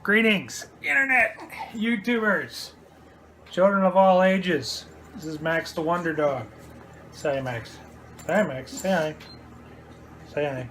Greetings, Internet, YouTubers, children of all ages. This is Max the Wonderdog. Say hi, Max. Say hi, Max. Say hi. Say hi.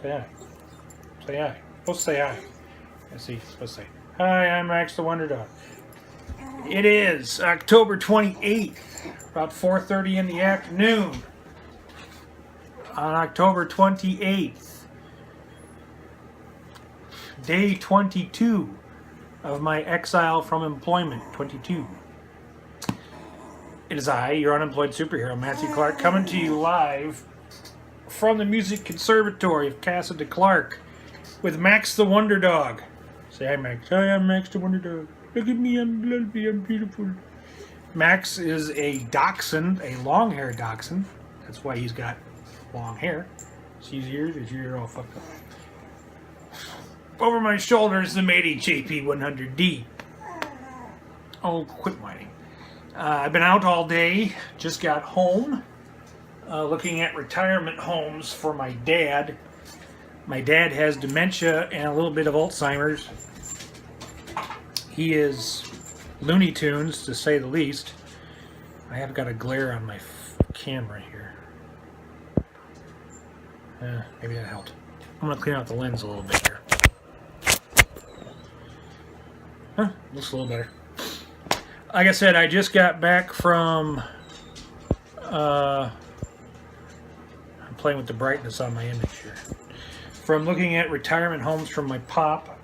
Say hi. Say hi. Supposed to say hi. Let's see. Supposed to say hi. I'm Max the Wonderdog. It is October 28th, about 4:30 in the afternoon. On October 28th. Day 22 of my exile from employment, 22. It is I, your unemployed superhero, Matthew Clark, coming to you live from the Music Conservatory of Casa de Clark with Max the Wonderdog. Say hi, Max. Hi, I'm Max the Wonderdog. Look at me, I'm lovely, I'm beautiful. Max is a dachshund, a long-haired dachshund. That's why he's got long hair. See his ears? His ears are all fucked up. Over my shoulder is the Matey JP100D. Oh, quit whining. I've been out all day. Just got home. Looking at retirement homes for my dad. My dad has dementia and a little bit of Alzheimer's. He is Looney Tunes, to say the least. I have got a glare on my camera here. Maybe that helped. I'm going to clean out the lens a little bit here. Huh, looks a little better. Like I said, I just got back from I'm playing with the brightness on my image here. From looking at retirement homes from my pop.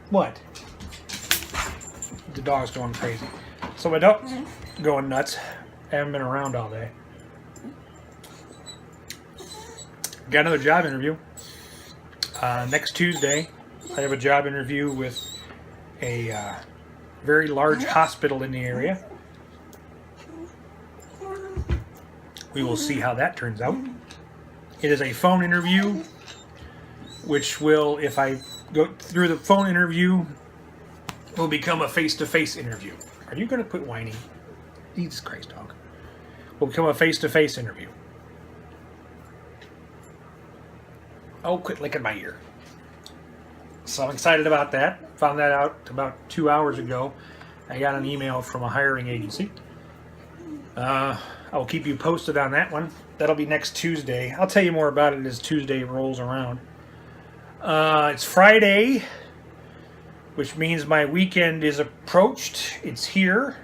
What? The dog's going crazy. So my dog's going nuts. I haven't been around all day. Got another job interview. Next Tuesday, I have a job interview with a very large hospital in the area. We will see how that turns out. It is a phone interview, which will, if I go through the phone interview, will become a face-to-face interview. Are you going to quit whining? Jesus Christ, dog. Will become a face-to-face interview. Oh, quit licking my ear. So I'm excited about that. Found that out about 2 hours ago. I got an email from a hiring agency. I'll keep you posted on that one. That'll be next Tuesday. I'll tell you more about it as Tuesday rolls around. It's Friday, which means my weekend is approached. It's here.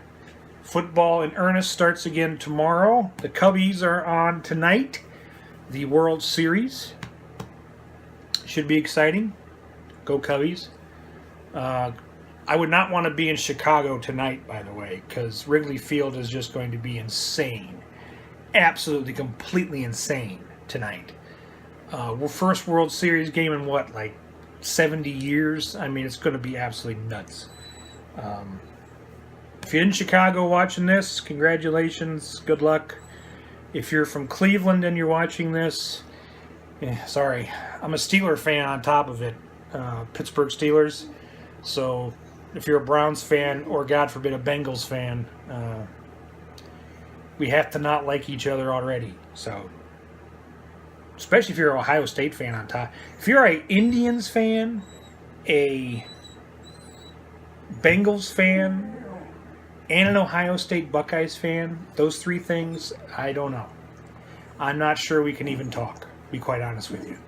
Football in earnest starts again tomorrow. The Cubbies are on tonight. The World Series. Should be exciting. Go Cubbies. I would not want to be in Chicago tonight, by the way, because Wrigley Field is just going to be insane. Absolutely, completely insane tonight. First World Series game in what, like 70 years? I mean, it's going to be absolutely nuts. If you're in Chicago watching this, congratulations, good luck. If you're from Cleveland and you're watching this, sorry, I'm a Steeler fan on top of it. Pittsburgh Steelers. So if you're a Browns fan or, God forbid, a Bengals fan, we have to not like each other already. So, especially if you're an Ohio State fan on top. If you're a Indians fan, a Bengals fan, and an Ohio State Buckeyes fan, those three things, I don't know. I'm not sure we can even talk, to be quite honest with you.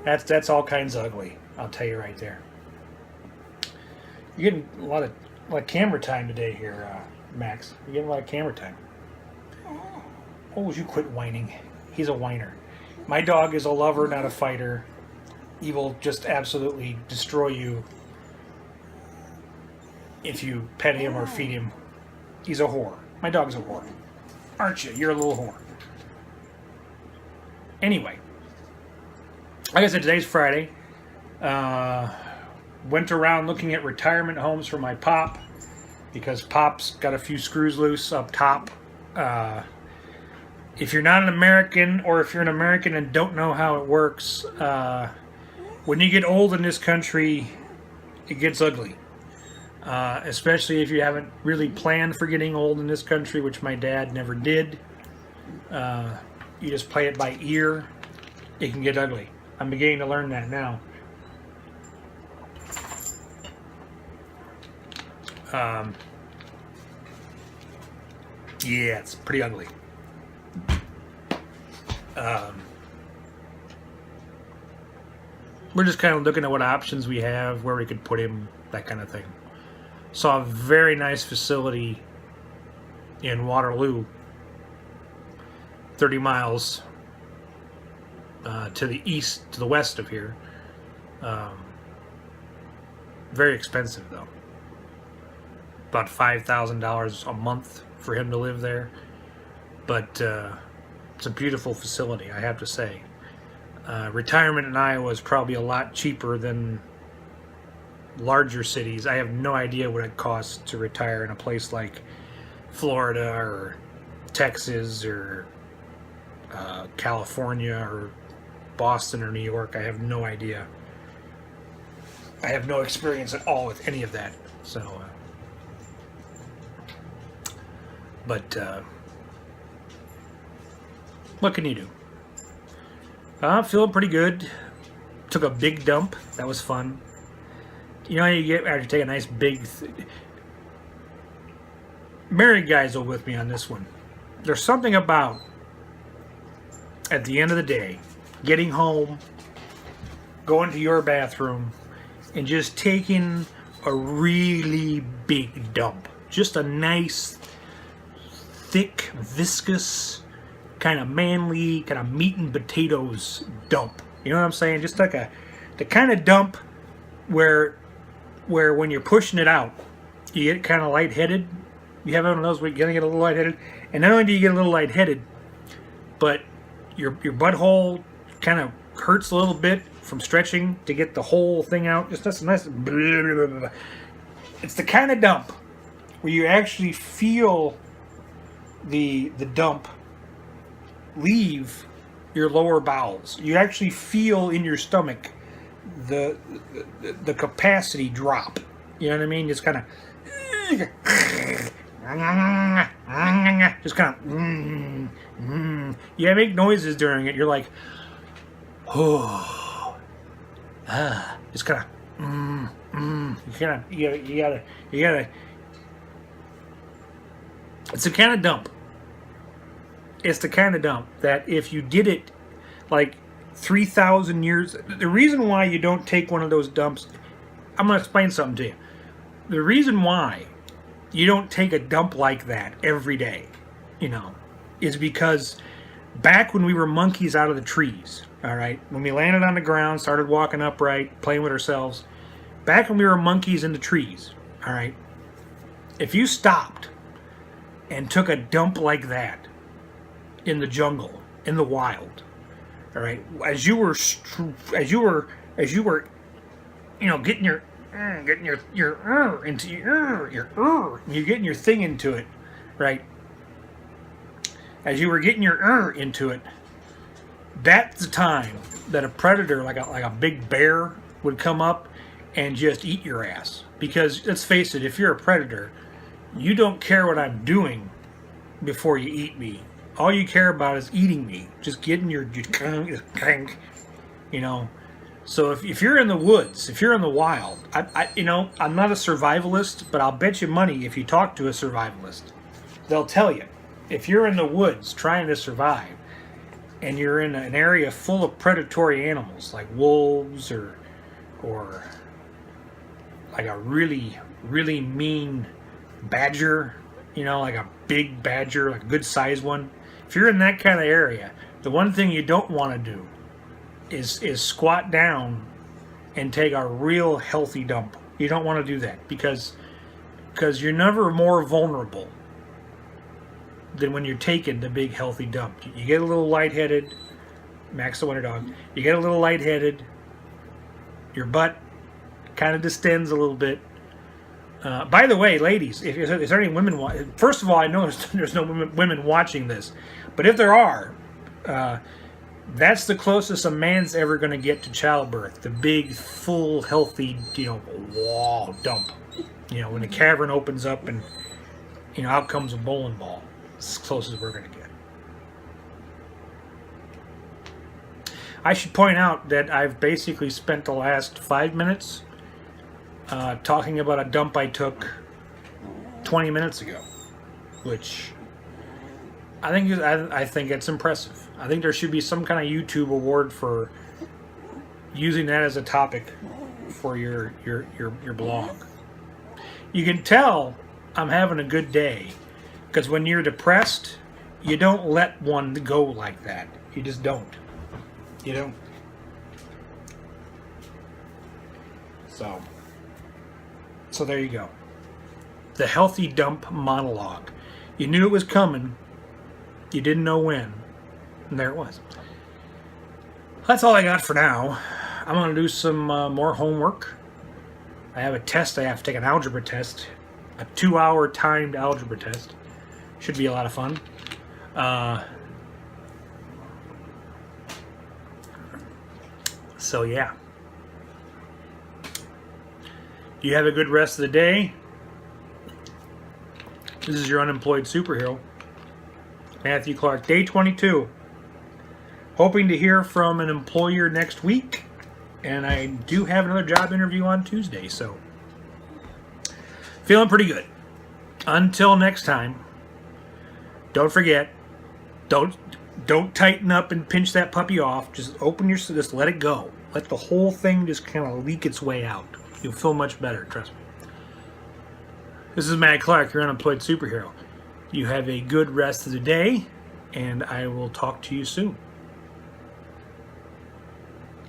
That's all kinds of ugly. I'll tell you right there. You're getting a lot of camera time today here, Max. You're getting a lot of camera time. Oh, would you quit whining? He's a whiner. My dog is a lover, not a fighter. He will just absolutely destroy you if you pet him or feed him. He's a whore. My dog's a whore. Aren't you? You're a little whore. Anyway. Like I said, today's Friday. Went around looking at retirement homes for my pop because Pop's got a few screws loose up top. If you're not an American, or if you're an American and don't know how it works, when you get old in this country, it gets ugly. Especially if you haven't really planned for getting old in this country, which my dad never did. You just play it by ear. It can get ugly. I'm beginning to learn that now. Um, yeah, it's pretty ugly. We're just kind of looking at what options we have, where we could put him, that kind of thing. Saw a very nice facility in Waterloo, 30 miles to the east, to the west of here. Very expensive though. About $5,000 a month for him to live there. But it's a beautiful facility, I have to say. Retirement in Iowa is probably a lot cheaper than larger cities. I have no idea what it costs to retire in a place like Florida or Texas or California or Boston or New York. I have no idea. I have no experience at all with any of that. So, but what can you do? I'm feeling pretty good. Took a big dump. That was fun. You know how you get after you take a nice big... Married guys are with me on this one. There's something about, at the end of the day, getting home, going to your bathroom, and just taking a really big dump. Just a nice, thick, viscous, kind of manly, kind of meat and potatoes dump. You know what I'm saying? Just like the kind of dump where when you're pushing it out, you get kind of lightheaded. You have one of those where you're going to get a little lightheaded. And not only do you get a little lightheaded, but your butthole kind of hurts a little bit from stretching to get the whole thing out. Just that's nice. It's the kind of dump where you actually feel the dump leave your lower bowels. You actually feel in your stomach the capacity drop. You know what I mean? Just kind of you make noises during it. You're like, oh, just kind of you gotta. It's the kind of dump. It's the kind of dump that if you did it like 3,000 years, the reason why you don't take one of those dumps, I'm going to explain something to you. The reason why you don't take a dump like that every day, is because back when we were monkeys out of the trees, all right, when we landed on the ground, started walking upright, playing with ourselves, back when we were monkeys in the trees, all right, if you stopped and took a dump like that in the jungle, in the wild, all right, as you were getting your into you're getting your thing into it, right? As you were getting your into it, that's the time that a predator like a big bear would come up and just eat your ass. Because let's face it, if you're a predator, you don't care what I'm doing before you eat me. All you care about is eating me. Just getting your So if you're in the woods, if you're in the wild, I'm not a survivalist, but I'll bet you money if you talk to a survivalist, they'll tell you. If you're in the woods trying to survive, and you're in an area full of predatory animals like wolves or like a really, really mean badger, like a big badger, like a good sized one. If you're in that kind of area, the one thing you don't want to do is squat down and take a real healthy dump. You don't want to do that because you're never more vulnerable than when you're taking the big healthy dump. You get a little lightheaded, Max the Wonderdog. You get a little lightheaded. Your butt kind of distends a little bit. By the way, ladies, if there's any women, first of all, I know there's no women watching this, but if there are, that's the closest a man's ever going to get to childbirth. The big, full, healthy, wall dump. When the cavern opens up and, out comes a bowling ball. It's as close as we're going to get. I should point out that I've basically spent the last 5 minutes talking about a dump I took 20 minutes ago, which I think it's impressive. I think there should be some kind of YouTube award for using that as a topic for your blog. You can tell I'm having a good day because when you're depressed, you don't let one go like that. You just don't. You don't. So there you go. The healthy dump monologue. You knew it was coming. You didn't know when. And there it was. That's all I got for now. I'm going to do some more homework. I have a test. I have to take an algebra test. A 2-hour timed algebra test. Should be a lot of fun. So yeah. You have a good rest of the day. This is your unemployed superhero, Matthew Clark. Day 22. Hoping to hear from an employer next week. And I do have another job interview on Tuesday, so feeling pretty good. Until next time, don't forget, don't tighten up and pinch that puppy off. Just just let it go. Let the whole thing just kind of leak its way out. You'll feel much better, trust me. This is Matt Clark, your unemployed superhero. You have a good rest of the day, and I will talk to you soon.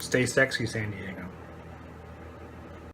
Stay sexy, San Diego.